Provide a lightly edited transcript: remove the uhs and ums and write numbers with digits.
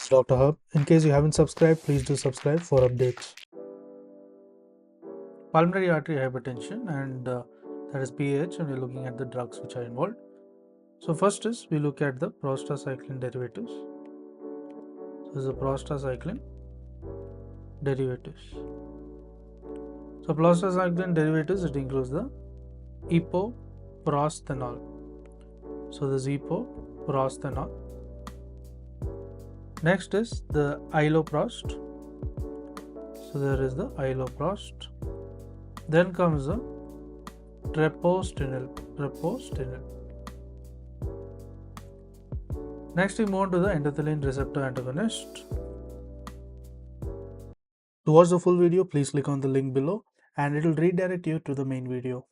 Dr. Hub. In case you haven't subscribed, please do subscribe for updates. Pulmonary artery hypertension, and that is PAH, and we're looking at the drugs which are involved. So first is we look at the prostacyclin derivatives. So this is the prostacyclin derivatives. So prostacyclin derivatives, it includes the epoprostenol. So this epoprostenol. Next is the iloprost. So there is the iloprost. Then comes the treprostinil. Next we move on to the endothelin receptor antagonist. To watch the full video, please click on the link below and it will redirect you to the main video.